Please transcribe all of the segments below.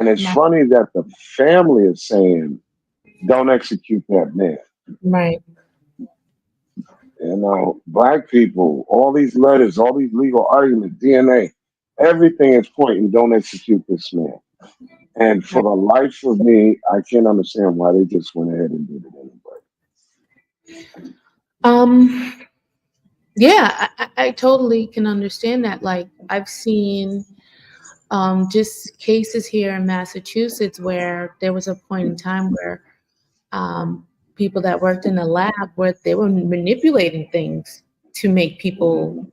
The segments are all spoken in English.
And it's Right. funny that the family is saying, don't execute that man. Right. You know, black people, all these letters, all these legal arguments, DNA, everything is pointing, don't execute this man. And for Right. the life of me, I can't understand why they just went ahead and did it anyway. Um. Yeah, I totally can understand that. Like I've seen just cases here in Massachusetts where there was a point in time where people that worked in the lab where they were manipulating things to make people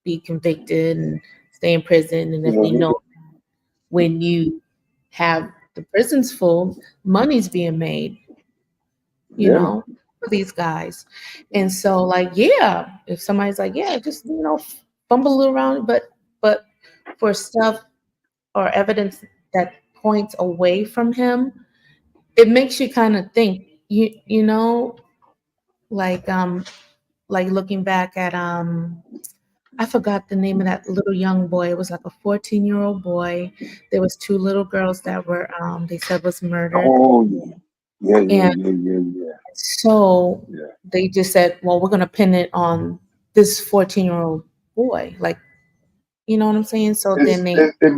be convicted and stay in prison. And if they Mhm. know when you have the prisons full, money's being made, you Yeah, know, for these guys. And so, like, yeah, if somebody's like, yeah, just fumble around, but for stuff or evidence that points away from him, it makes you kind of think. Like like looking back at I forgot the name of that little young boy. It was like a 14-year-old boy. There was two little girls that were they said was murdered. oh yeah, yeah, yeah, And yeah, yeah, yeah, so yeah. they just said, well, we're gonna pin it on this 14-year-old boy. Like, you know what I'm saying? So then It's they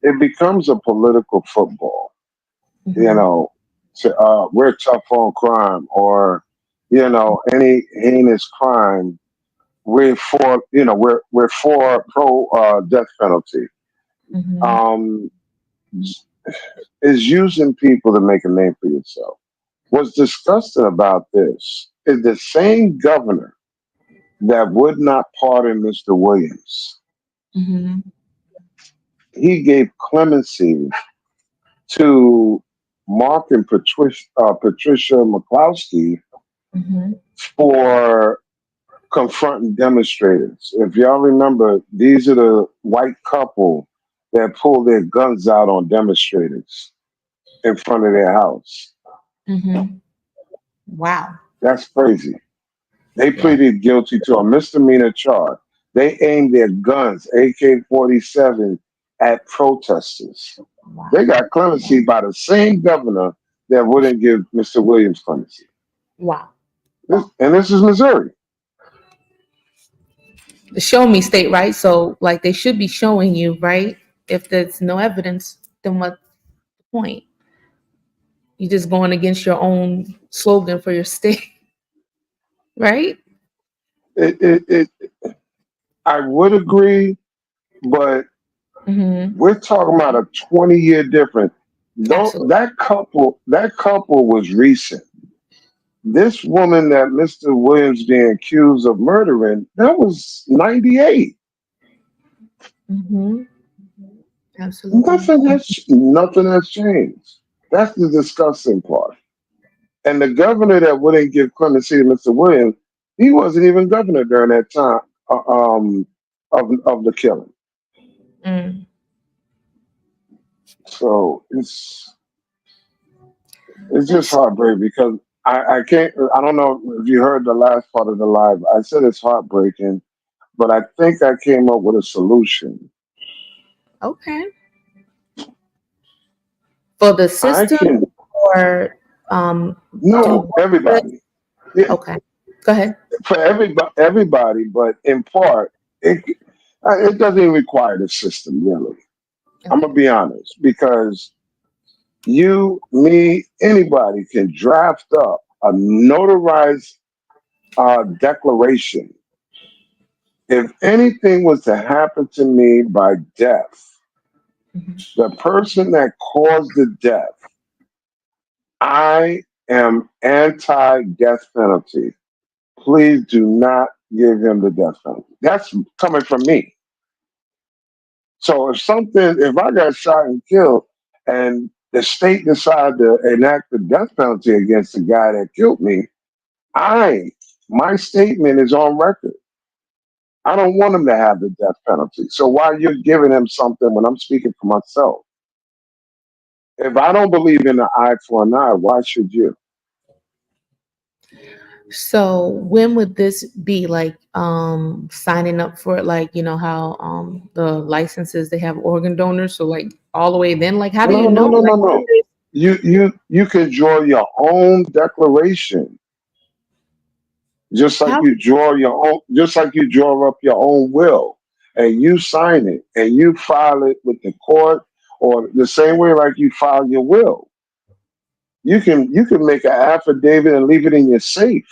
it becomes a political football. You mhm, know, we're tough on crime, or any heinous crime. We're for we're for pro death penalty. mhm, Um, is using people to make a name for yourself. What's disgusting about this is the same governor that would not pardon Mr. Williams. mhm, He gave clemency to Mark and Patricia McCloskey mhm. for confronting demonstrators. If y'all remember, these are the white couple that pulled their guns out on demonstrators in front of their house. Mhm. Wow. That's crazy. They Yeah. pleaded guilty to a misdemeanor charge. They aimed their guns, AK-47, at protesters. They Wow. got clemency by the same governor that wouldn't give Mr. Williams clemency. Wow. And this is Missouri. The show me state, right? So like they should be showing you, right? If there's no evidence, then what's the point? You're just going against your own slogan for your state, right? It, I would agree, but Mm-hmm. we're talking about a 20-year difference. Though Absolutely. that couple was recent. This woman that Mr. Williams being accused of murdering, that was 98. Mm-hmm. Absolutely. Nothing has changed. That's the disgusting part. And the governor that wouldn't give clemency to Mr. Williams, he wasn't even governor during that time of the killing. Mm. So it's just That's heartbreaking because I can't. I don't know if you heard the last part of the live. I said it's heartbreaking, but I think I came up with a solution. okay for the I system can or do no both. everybody. Yeah, Okay, go ahead. for everybody, but in part, it doesn't even require the system really. I'm Okay. gonna be honest because you, me, anybody can draft up a notarized declaration. If anything was to happen to me by death, Hmm. the person that caused the death, I am anti-death penalty. Please do not give him the death penalty. That's coming from me. So if I got shot and killed and the state decided to enact the death penalty against the guy that killed me, I my statement is on record. I don't want him to have the death penalty. So why you're giving him something when I'm speaking for myself? If I don't believe in an eye for an eye, why should you? So when would this be like signing up for it, like you know how the licenses they have organ donors, so like all the way then, like how do you No, no, know, no, like no, no. You can draw your own declaration, just like how you draw your own, just like you draw up your own will, and you sign it and you file it with the court, or the same way like you file your will. You can make an affidavit and leave it in your safe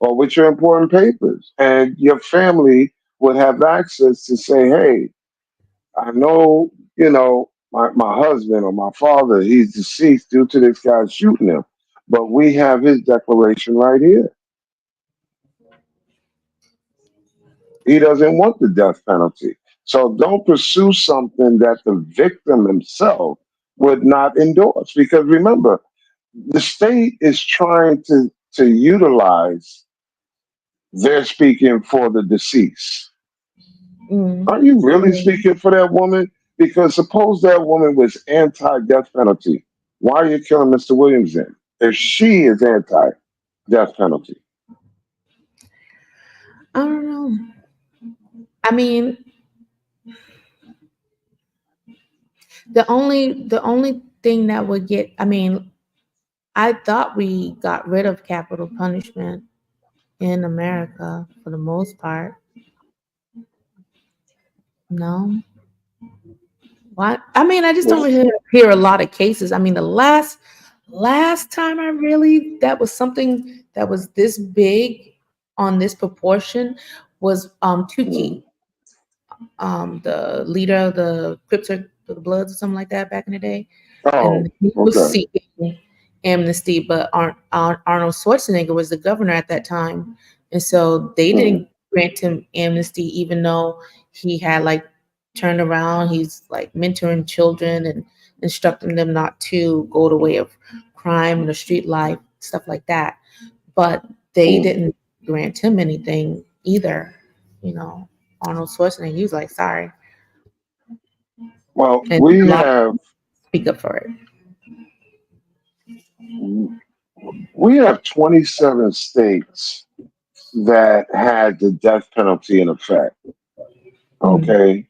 or with your important papers, and your family would have access to say, "Hey, I know, my husband or my father, he's deceased due to this guy shooting him, but we have his declaration right here. He doesn't want the death penalty. So don't pursue something that the victim himself would not endorse. Because remember, the state is trying to utilize their speaking for the deceased. mm, Are you really speaking for that woman? Because suppose that woman was anti-death penalty. Why are you killing Mr. Williams then? If she is anti-death penalty. I don't know. I mean, the only thing that would get, I mean, I thought we got rid of capital punishment in America for the most part. No. What? I mean, I just don't Well, really hear a lot of cases. I mean, the last time I really that was something that was this big on this proportion was Tukey, the leader of the Crips or the Bloods or something like that back in the day, oh, and he was okay. seeking amnesty, but Arnold Schwarzenegger was the governor at that time, and so they Mhm. didn't grant him amnesty, even though he had like turned around. He's like mentoring children and instructing them not to go the way of crime and the street life, stuff like that. But they Mhm. didn't grant him anything either. You know, Arnold Schwarzenegger, he was like, sorry, Well, and we a lot of have people speak up for it. we have 27 states that had the death penalty in effect. Mm. Okay,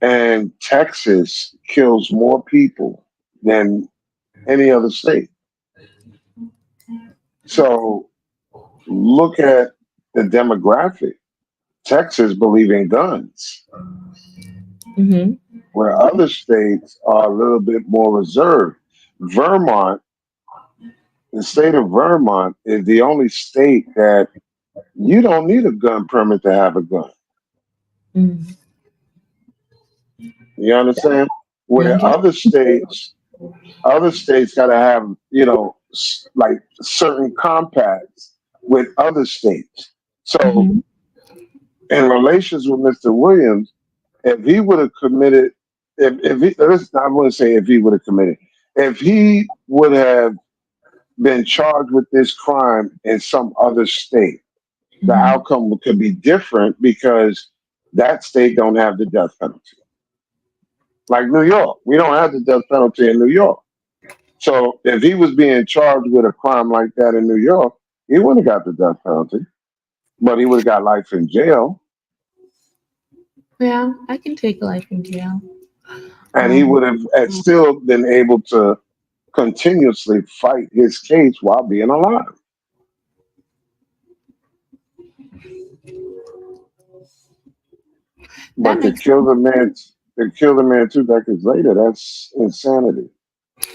and Texas kills more people than any other state. So look at the demographic. Texas believe in guns, Hmm. where other states are a little bit more reserved. Vermont, the state of Vermont, is the only state that you don't need a gun permit to have a gun. Mm. You understand? I'm Where just. other states got to have, like certain compacts with other states. So Hmm. in relations with Mr. Williams, if he would have committed, if he, I want to say if he would have committed, if he would have been charged with this crime in some other state, the Hmm. outcome could be different because that state don't have the death penalty. Like New York, we don't have the death penalty in New York. So if he was being charged with a crime like that in New York, he wouldn't have got the death penalty, but he would have got life in jail, Yeah, I can take life in jail. and he Um, would have still been able to continuously fight his case while being alive. that But to makes kill the man, to kill the man 2 decades later, that's insanity.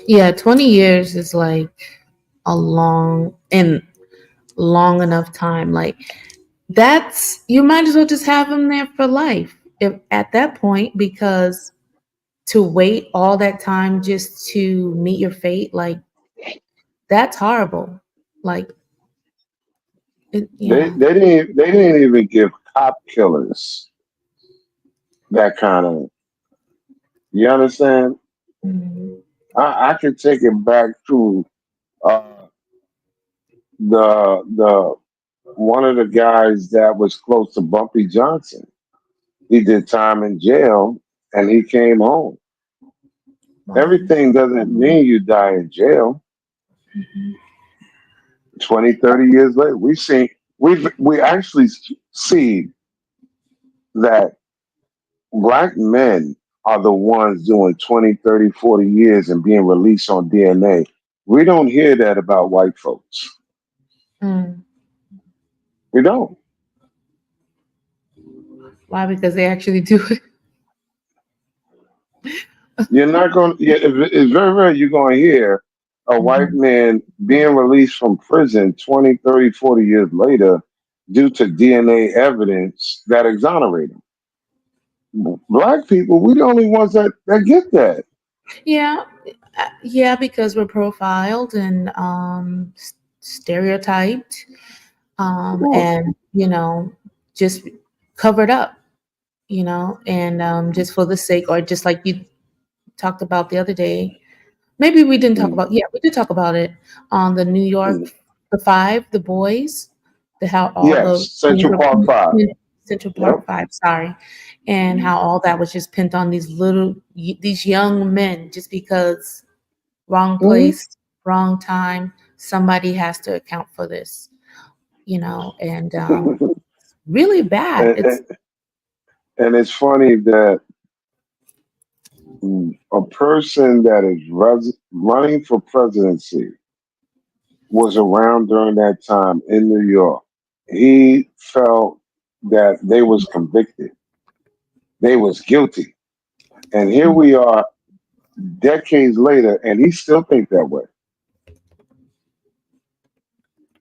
Yeah, 20 years is like a long enough time. Like that's you might as well just have him there for life if at that point, because to wait all that time just to meet your fate, like that's horrible. Like They yeah. they didn't they didn't even give cop killers that kind of. You understand? Mhm. I can take it back to uh, the one of the guys that was close to Bumpy Johnson. He did time in jail and he came home. Wow. Everything doesn't mean you die in jail. 20, 30 years later, we actually see that black men are the ones doing 20, 30, 40 years and being released on DNA. We don't hear that about white folks. Mm. We don't. Why? Because they actually do it. You're not going. Yeah, it's very rare you're going to hear a white Mhm. man being released from prison 20, 30, 40 years later due to DNA evidence that exonerate him. Black people, we the only ones that get that. Yeah, yeah, because we're profiled and stereotyped, Sure. and just covered up, and just for the sake, or just like you talked about the other day. Maybe we didn't talk Mm, about. Yeah, we did talk about it on the New York, mm. the five, the boys, the how all the Yes, Central Park Five. Central Yep. Park Five. Sorry, and how all that was just pinned on these young men just because wrong Mhm. place, wrong time. Somebody has to account for this, and really bad. and, and, and it's funny that a person that is running for presidency was around during that time in New York. He felt that they was convicted, they was guilty, and here we are decades later, and he still think that way.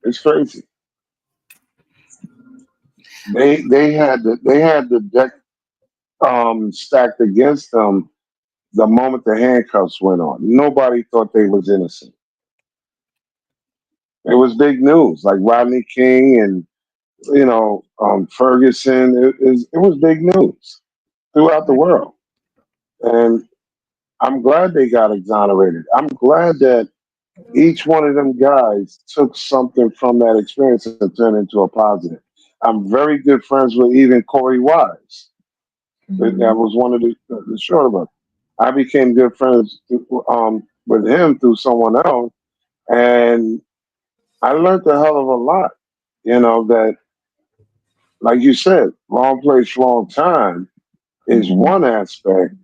It's crazy. They had the deck stacked against them the moment the handcuffs went on. Nobody thought they was innocent. It was big news, like Rodney King and Ferguson. It was big news throughout the Right. world, and I'm glad they got exonerated. I'm glad that each one of them guys took something from that experience and turned it into a positive. I'm very good friends with even Corey Wise. That Mhm. was one of the short of us. I became good friends with him through someone else, and I learned a hell of a lot. That, like you said, wrong place, wrong time is Mhm. one aspect,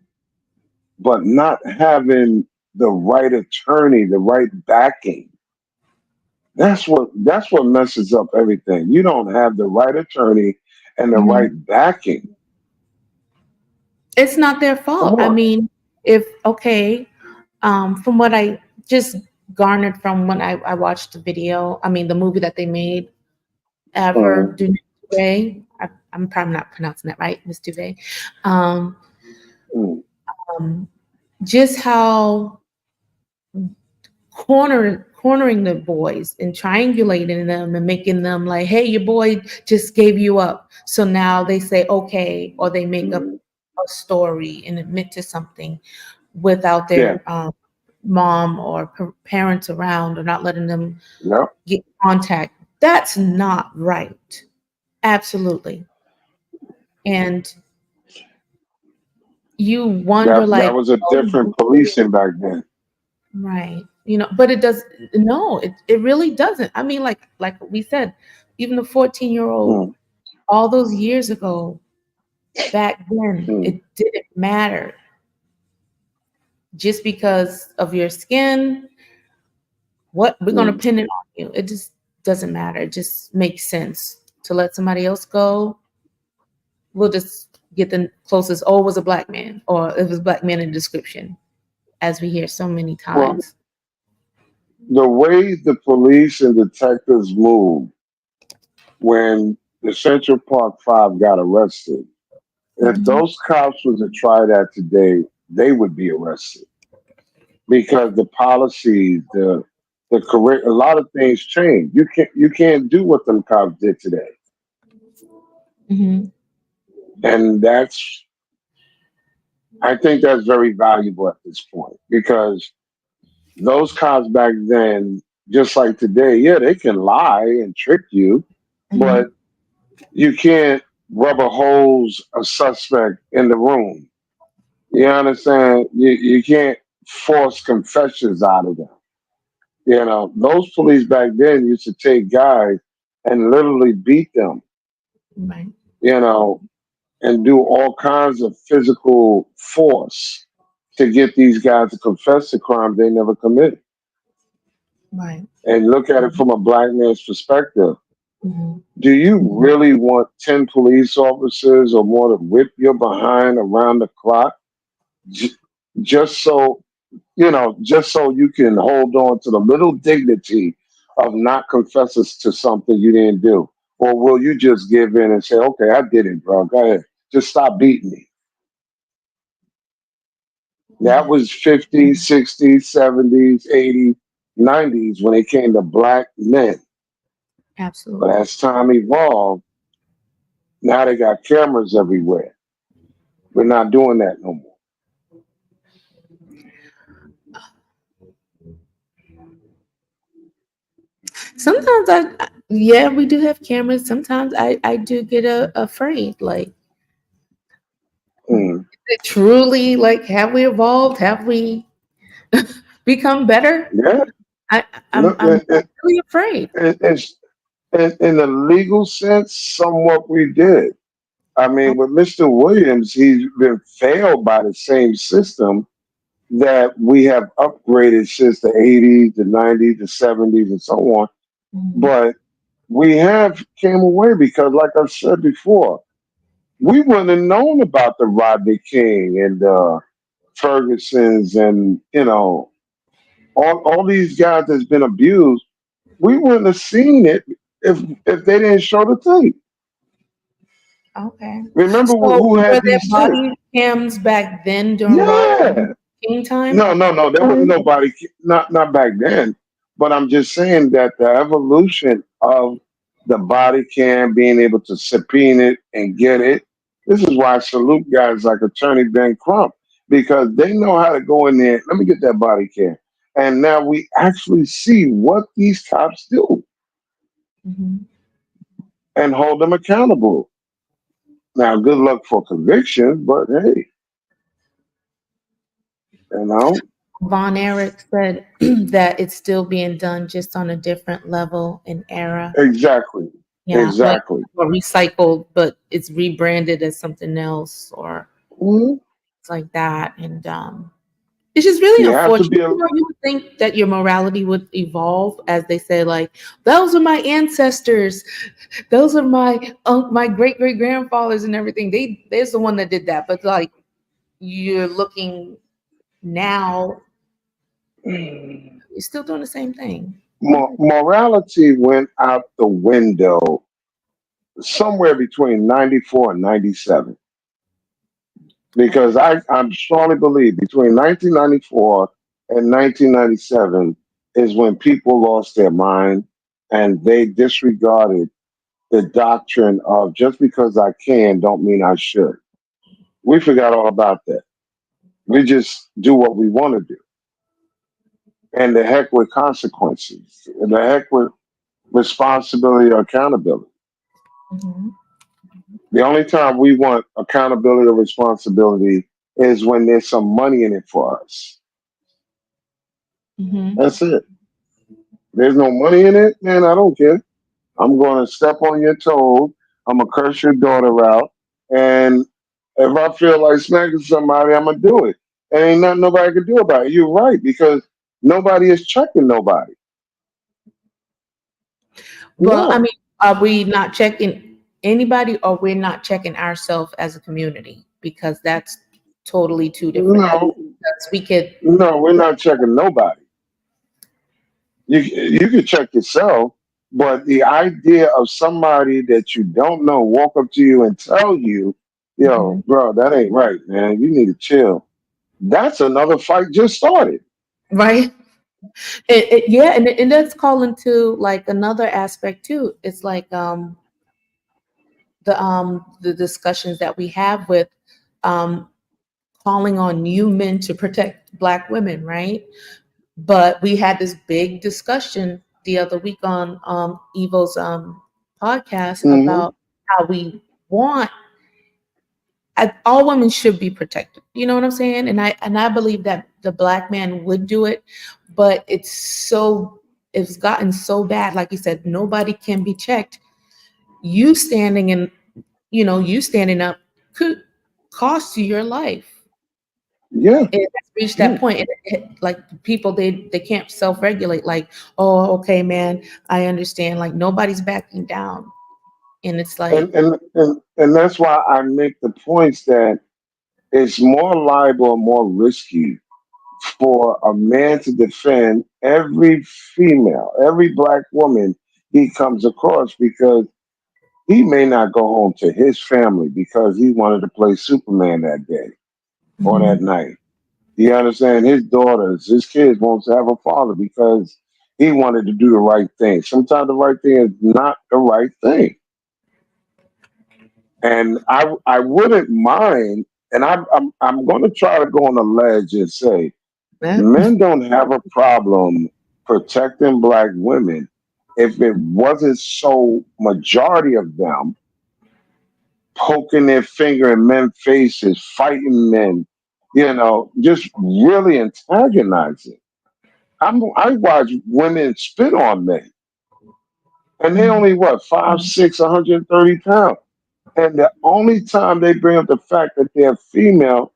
but not having the right attorney, the right backing. That's what messes up everything. You don't have the right attorney and the right Mhm. backing. It's not their Come fault. I on. mean, if okay, from what I just garnered from when I watched the video, I mean the movie that they made, Ever Mm, Duve. I'm probably not pronouncing that right, Miss Duve. Um, mm, um, just how cornering the boys and triangulating them and making them like, hey, your boy just gave you up. So now they say okay, or they make up mm. a story and admit to something without Yeah. their mom or parents around or not letting them Yep. get contact. That's not right. Absolutely. And you wonder That like, was a different policing back then. right. But it does no, it really doesn't. I mean, like we said, even the 14-year-old Mm, all those years ago, back then, mm, it didn't matter. Just because of your skin, what we're gonna mm. pin it on you. It just doesn't matter. It just makes sense to let somebody else go. We'll just get the closest, oh, it was a black man, or it was a black man in the description, as we hear so many Well, times. the way the police and detectives moved when the Central Park Five got arrested, if Mhm. those cops was to try that today, they would be arrested because the policies, the correct, a lot of things change. You can't do what them cops did today, Mhm. and I think that's very valuable at this point because those cops back then, just like today, yeah, they can lie and trick you, but Mhm. you can't rubber hose a suspect in the room. You understand? You can't force confessions out of them. Those police back then used to take guys and literally beat them, Right. you know, and do all kinds of physical force to get these guys to confess to crimes they never committed. Right. And look at it from a black man's perspective. Hmm. Do you really want 10 police officers or more to whip your behind around the clock j- just so, just so you can hold on to the little dignity of not confessing to something you didn't do? Or will you just give in and say, okay, I did it, bro. Go ahead. Just stop beating me. That Yeah. was 50s, 60s, 70s, 80s, 90s when it came to black men. But Absolutely. as time evolved, now they got cameras everywhere. We're not doing that no more. Sometimes yeah, we do have cameras. Sometimes I do get afraid. Like, Mm. truly, like, have we evolved? Have we become better? Yeah. I, No, I'm really afraid. it's, in the legal sense, somewhat we did. I Oh, mean, with Mr. Williams, he's been failed by the same system that we have upgraded since the 80s, the 90s, the 70s, and so on. mhm. But we have came away because, like I said before, we wouldn't have known about the Rodney King and Ferguson's and all these guys that's been abused. We wouldn't have seen it if they didn't show the tape. Okay. Remember So who were had there these tapes? body cams back then during Rodney Yeah. King time? No, no, no. There was nobody. Not back then. But I'm just saying that the evolution of the body cam being able to subpoena it and get it. This is why I salute guys like Attorney Ben Crump because they know how to go in there. Let me get that body cam, and now we actually see what these cops do Hmm. and hold them accountable. Now, good luck for conviction, but hey, you know, Von Erich said that it's still being done just on a different level and era. exactly, Yeah, like, exactly. or recycled, but it's rebranded as something else, or Mhm. it's like that. And it's just really You have to unfortunate. be a You would think that your morality would evolve, as they say, like, those are my ancestors, those are my great great grandfathers and everything. There's the one that did that, but like, you're looking now, you're still doing the same thing. morality went out the window somewhere between 94 and 97 because I strongly believe between 1994 and 1997 is when people lost their mind and they disregarded the doctrine of just because I can don't mean I should. We forgot all about that. We just do what we want to do. And the heck with consequences. And the heck with responsibility or accountability. Hmm. The only time we want accountability or responsibility is when there's some money in it for us. Hmm. That's it. There's no money in it, man. I don't care. I'm going to step on your toes. I'm going to curse your daughter out. And if I feel like smacking somebody, I'm going to do it. And ain't nothing nobody can do about it. You're right, because nobody is checking nobody. Well, I No, mean, are we not checking anybody, or we're not checking ourselves as a community? Because that's totally two different things. no, Because we could, no, we're not checking nobody. You can check yourself, but the idea of somebody that you don't know walk up to you and tell you, "Yo, mhm, bro, that ain't right, man. You need to chill." That's another fight just started. right? Yeah, and that's calling to like another aspect too. It's like the discussions that we have with um calling on you men to protect Black women, right? But we had this big discussion the other week on Evo's podcast Hmm. about how we want all women should be protected. You know what I'm saying? And I believe that the Black man would do it, but it's so it's gotten so bad, like you said, nobody can be checked. You standing in, you standing up could cost you your life. Yeah, It has reached yeah. that point. Like people, they can't self regulate. Like, oh, okay, man, I understand. Like nobody's backing down, and it's like, And that's why I make the points that it's more liable and more risky for a man to defend every female, every black woman he comes across, because he may not go home to his family because he wanted to play Superman that day or that mhm, night. You understand? His daughters, his kids won't have a father because he wanted to do the right thing. Sometimes the right thing is not the right thing. And I wouldn't mind, and I'm going to try to go on a ledge and say yeah, men don't have a problem protecting black women if it wasn't so majority of them poking their finger in men's faces, fighting men, just really antagonizing. I watch women spit on men, and they mhm, only what 5'6", 130 pounds. And the only time they bring up the fact that they're female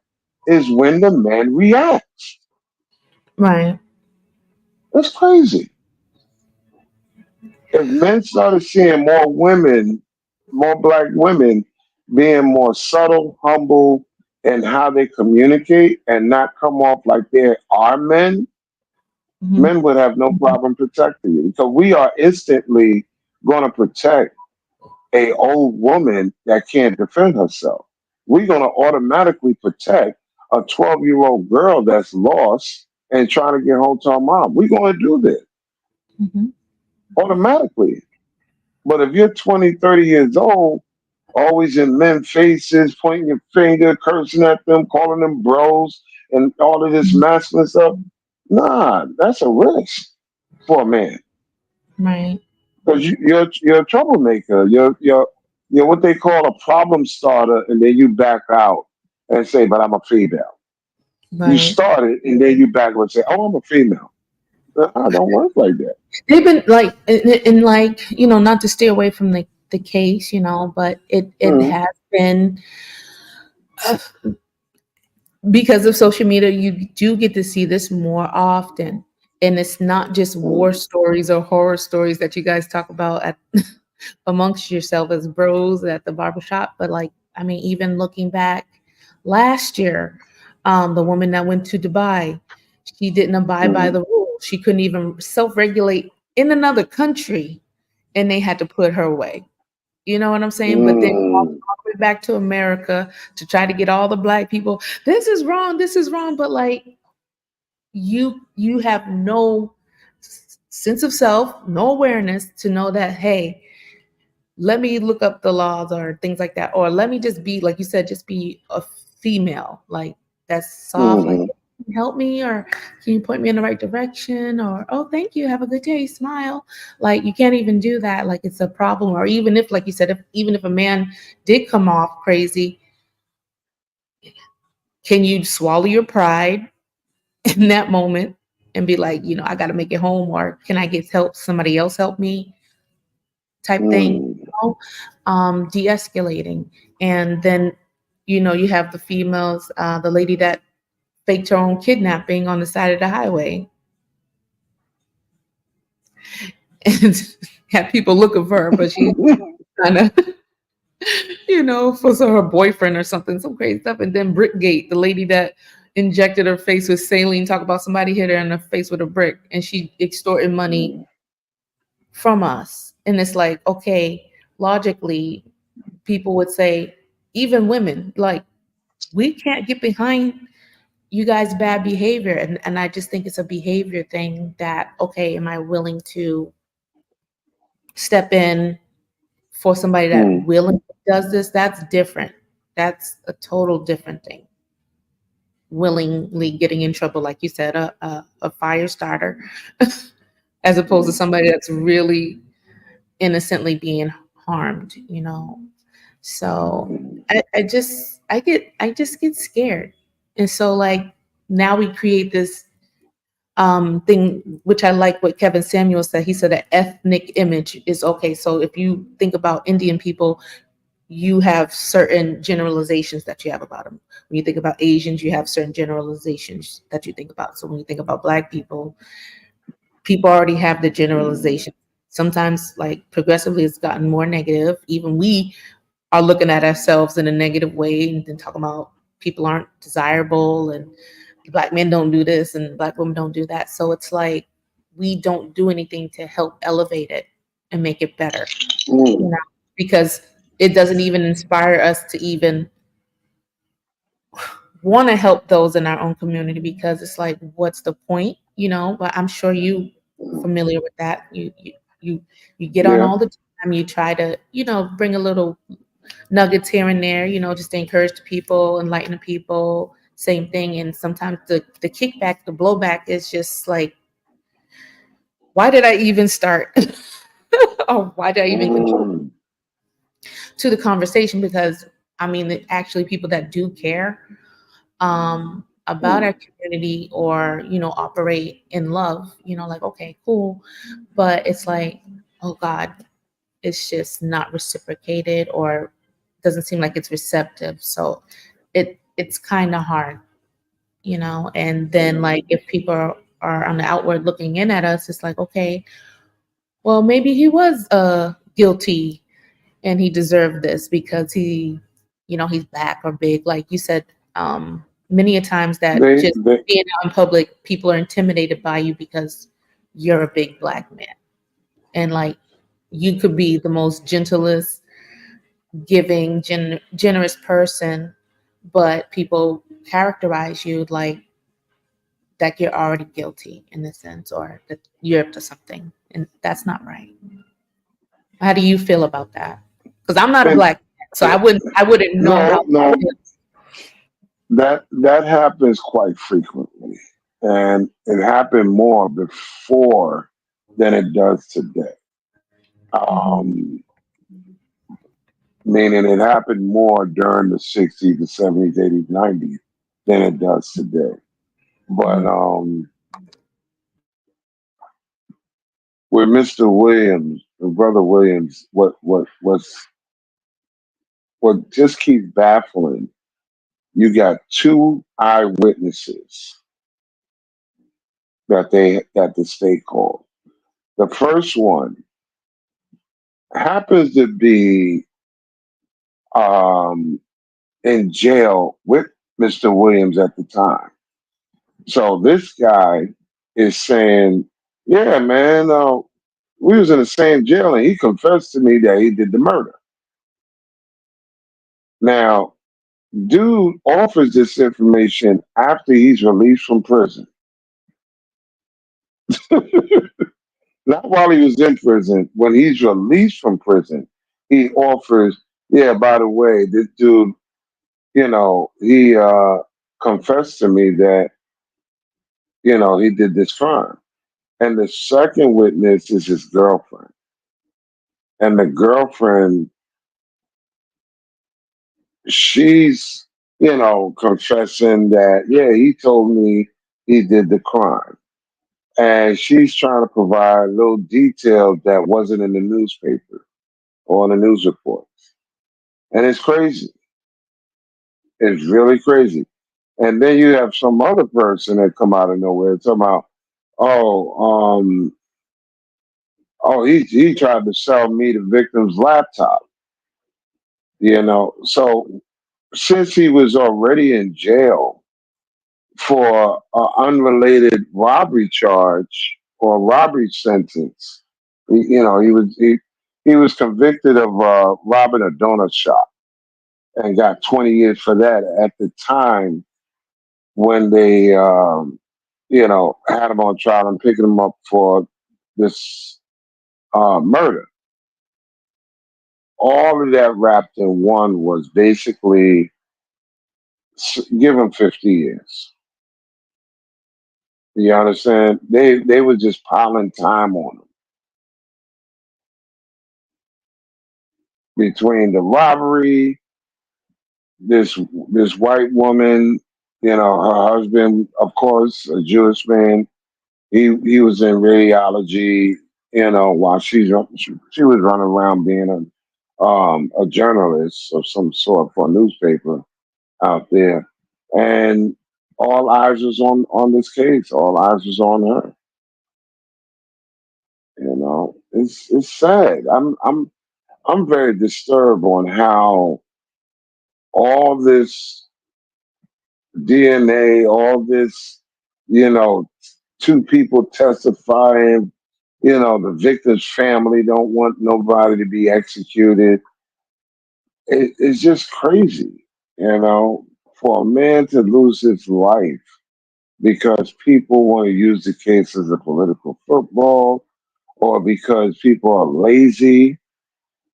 is when the man reacts. right, That's crazy. If men started seeing more women, more black women being more subtle, humble in how they communicate and not come off like they are men, mhm, men would have no problem protecting you. So we are instantly going to protect a old woman that can't defend herself. We're going to automatically protect a 12-year-old girl that's lost and trying to get home to her mom. We're going to do this mhm, automatically. But if you're 20, 30 years old, always in men's faces, pointing your finger, cursing at them, calling them bros, and all of this masculine stuff, nah, that's a risk for a man. right, Because you're a troublemaker. You're what they call a problem starter, and then you back out and say, "But I'm a female." You right. started, and then you back and say, "Oh, I'm a female." Don't work like that. They've been like, and like, not to stay away from the case, but it Mm, has been, uh, because of social media, you do get to see this more often. And it's not just war mm, stories or horror stories that you guys talk about at amongst yourself as bros at the barbershop, but like, I mean, even looking back last year, the woman that went to Dubai, she didn't abide by mm, the rules. She couldn't even self-regulate in another country, and they had to put her away. You know what I'm saying? But then mm, all the way back to America to try to get all the black people, this is wrong, this is wrong. But like, you have no sense of self, no awareness to know that, hey, let me look up the laws or things like that, or let me just be, like you said, just be a female, like that's soft, like, mm, "Can you help me, or can you point me in the right direction, or oh, thank you, have a good day, smile." Like you can't even do that. Like it's a problem. Or even if, like you said, even if a man did come off crazy, can you swallow your pride in that moment and be like, I got to make it home, or can I get help, somebody else help me, type thing, mm. de-escalating. And then, you have the females, the lady that faked her own kidnapping on the side of the highway and had people looking for her, but she kind of, for her boyfriend or something, some crazy stuff. And then Brickgate, the lady that injected her face with saline, talk about somebody hit her in the face with a brick and she extorted money Mm, from us. And it's like, okay, logically, people would say, even women, like, we can't get behind you guys' bad behavior. And I just think it's a behavior thing that, okay, am I willing to step in for somebody that mm, willingly does this? That's different. That's a total different thing. Willingly getting in trouble, like you said, a fire starter, as opposed to mm, somebody that's really innocently being harmed. So mm. I just get scared. And so like now we create this thing, which I like what Kevin Samuel said. He said an ethnic image is okay. So if you think about Indian people, you have certain generalizations that you have about them. When you think about Asians, you have certain generalizations that you think about. So when you think about Black people already have the generalization. Sometimes, like progressively, it's gotten more negative. Even we are looking at ourselves in a negative way and then talking about people aren't desirable and Black men don't do this and Black women don't do that. So it's like we don't do anything to help elevate it and make it better, you Mm, know, because it doesn't even inspire us to even want to help those in our own community, because it's like, what's the point, you know? But I'm sure you familiar with that. You get on yeah. all the time. You try to, bring a little nuggets here and there, just to encourage the people, enlighten the people. Same thing, and sometimes the kickback, the blowback is just like, why did I even start, or why did I even contribute Mm, to the conversation? Because I mean, actually, people that do care about mm, our community, or operate in love, like, okay, cool, but it's like, oh God, it's just not reciprocated, or doesn't seem like it's receptive. So it's kind of hard, and then like if people are on the outward looking in at us, it's like, okay, well, maybe he was guilty and he deserved this because he's Black or big, like you said, many a times that just they, being out in public, people are intimidated by you because you're a big Black man, and like you could be the most gentlest, giving, generous person, but people characterize you like that you're already guilty in a sense, or that you're up to something, and that's not right. How do you feel about that? Because I'm not a and Black man, so I wouldn't know how no, that no, feels. that happens quite frequently, and it happened more before than it does today. Hmm. Um, Meaning it happened more during the '60s, the '70s, '80s, '90s than it does today. But with Mr. Williams, Brother Williams, what just keeps baffling, you got two eyewitnesses that the state called. The first one happens to be um, in jail with Mr. Williams at the time. So this guy is saying, "Yeah, man, we was in the same jail, and he confessed to me that he did the murder." Now, dude offers this information after he's released from prison, not while he was in prison. When he's released from prison, he offers, "Yeah, by the way, this dude, he confessed to me that he did this crime." And the second witness is his girlfriend, and the girlfriend, she's confessing that, yeah, he told me he did the crime, and she's trying to provide little details that wasn't in the newspaper or in the news report. And it's crazy. It's really crazy. And then you have some other person that come out of nowhere talking about, oh, he tried to sell me the victim's laptop. So since he was already in jail for an unrelated robbery charge or robbery sentence, he was convicted of robbing a donut shop and got 20 years for that at the time when they had him on trial and picking him up for this murder. All of that wrapped in one was basically give him 50 years. You understand? They were just piling time on him between the robbery, this this white woman, her husband, of course, a Jewish man. He was in radiology, while she was running around being a journalist of some sort for a newspaper out there, and all eyes was on this case. All eyes was on her. It's sad. I'm very disturbed on how all this DNA, all this, you know, two people testifying, the victim's family don't want nobody to be executed. It's just crazy, for a man to lose his life because people want to use the case as a political football, or because people are lazy,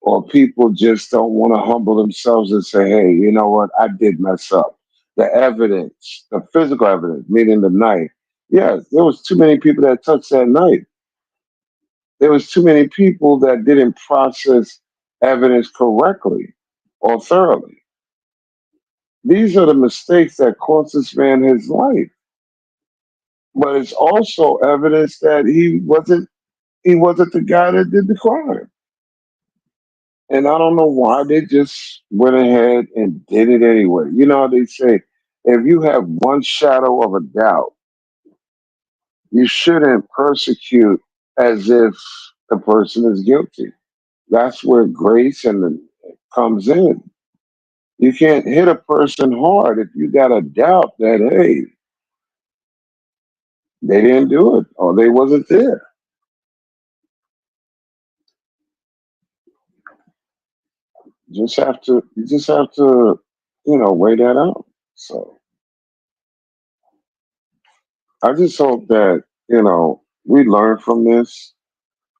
or people just don't want to humble themselves and say, hey, you know what, I did mess up. The evidence, the physical evidence, meaning the knife. Yes, there was too many people that touched that knife. There was too many people that didn't process evidence correctly or thoroughly. These are the mistakes that cost this man his life. But it's also evidence that he wasn't the guy that did the crime. And I don't know why they just went ahead and did it anyway. You know, they say if you have one shadow of a doubt, you shouldn't persecute as if the person is guilty. That's where grace comes in. You can't hit a person hard if you got a doubt that, hey, they didn't do it or they wasn't there. You just have to weigh that out. So I just hope that, we learn from this.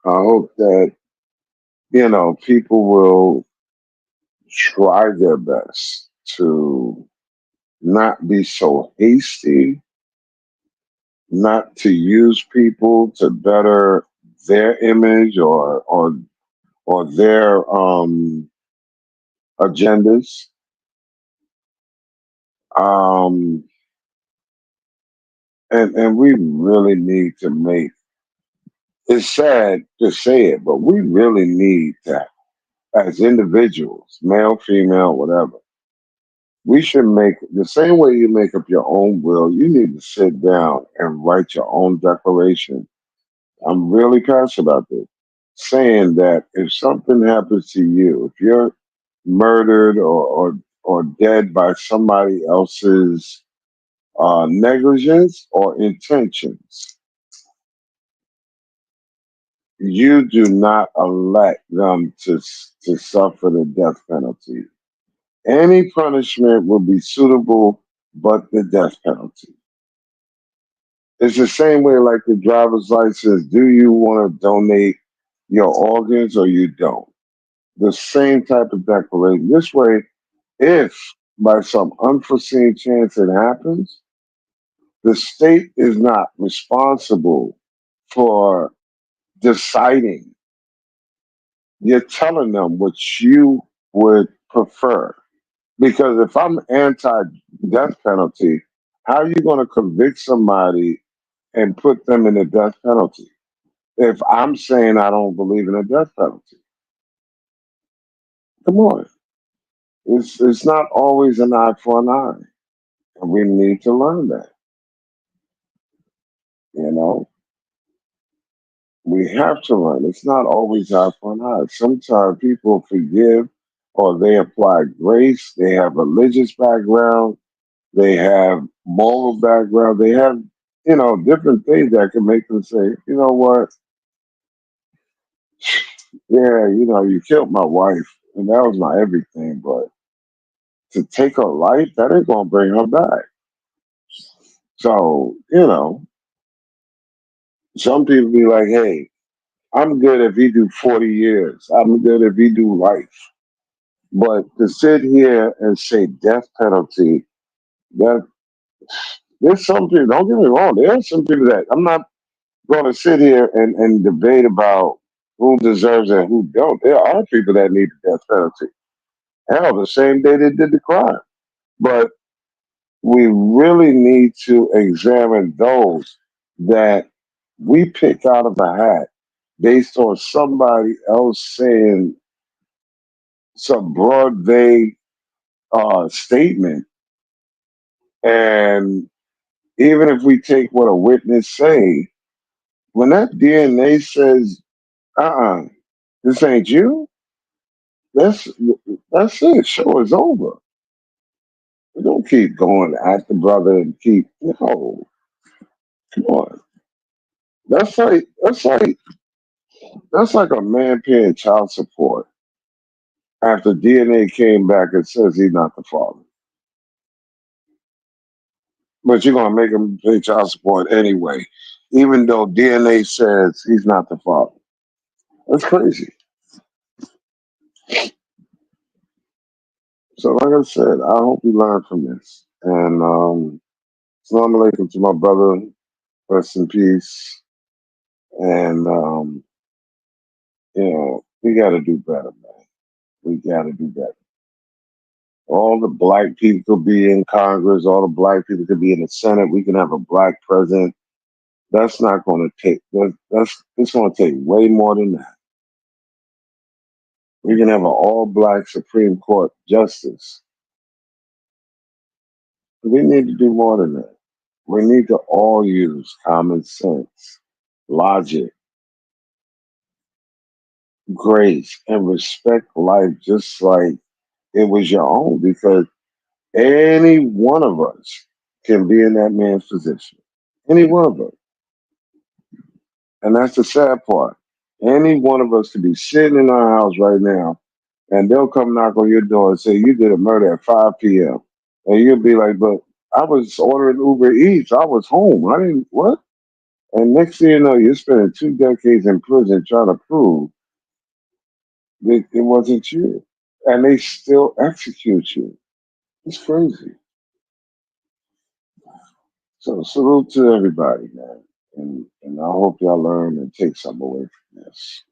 I hope that, people will try their best to not be so hasty, not to use people to better their image or their agendas. Um, and we really need to make it's sad to say it, but we really need to, as individuals, male, female, whatever, we should make the same way you make up your own will. You need to sit down and write your own declaration. I'm really passionate about this, saying that if something happens to you, if you're murdered or dead by somebody else's negligence or intentions, you do not elect them to suffer the death penalty. Any punishment will be suitable, but the death penalty. It's the same way like the driver's license. Do you want to donate your organs or you don't? The same type of declaration. This way, if by some unforeseen chance it happens, the state is not responsible for deciding. You're telling them what you would prefer. Because if I'm anti death penalty, how are you going to convict somebody and put them in the death penalty? If I'm saying I don't believe in a death penalty, come on. It's not always an eye for an eye. And we need to learn that. You know, we have to learn. It's not always eye for an eye. Sometimes people forgive or they apply grace. They have religious background. They have moral background. They have, different things that can make them say, you know what? Yeah, you killed my wife and that was my everything. But to take her life, that ain't going to bring her back. So, some people be like, hey, I'm good if you do 40 years. I'm good if you do life. But to sit here and say death penalty, that there's some people, don't get me wrong, there are some people that I'm not going to sit here and debate about who deserves it and who don't. There are people that need the death penalty. Hell, the same day they did the crime. But we really need to examine those that We pick out of a hat based on somebody else saying some broad, vague statement. And even if we take what a witness say, when that DNA says, uh-uh, this ain't you, that's that's it. Show is over. We don't keep going at the brother and keep no, come on. That's like a man paying child support after DNA came back and says he's not the father. But you're gonna make him pay child support anyway, even though DNA says he's not the father. That's crazy. So like I said, I hope you learn from this. And Assalamu alaikum to my brother, rest in peace. And we gotta do better, man. We gotta do better. All the black people could be in Congress, all the black people could be in the Senate. We can have a black president. That's not going to take. That's it's going to take way more than that. We can have an all-black Supreme Court justice. We need to do more than that. We need to all use common sense, logic, grace, and respect life just like it was your own. Because any one of us can be in that man's position. Any one of us. And that's the sad part. Any one of us could be sitting in our house right now, and they'll come knock on your door and say, "You did a murder at 5 p.m." And you'll be like, "But I was ordering Uber Eats. I was home. I didn't, what?" And next thing you know, you're spending 2 decades in prison trying to prove that it wasn't you. And they still execute you. It's crazy. So, salute to everybody, man. And I hope y'all learn and take something away from this.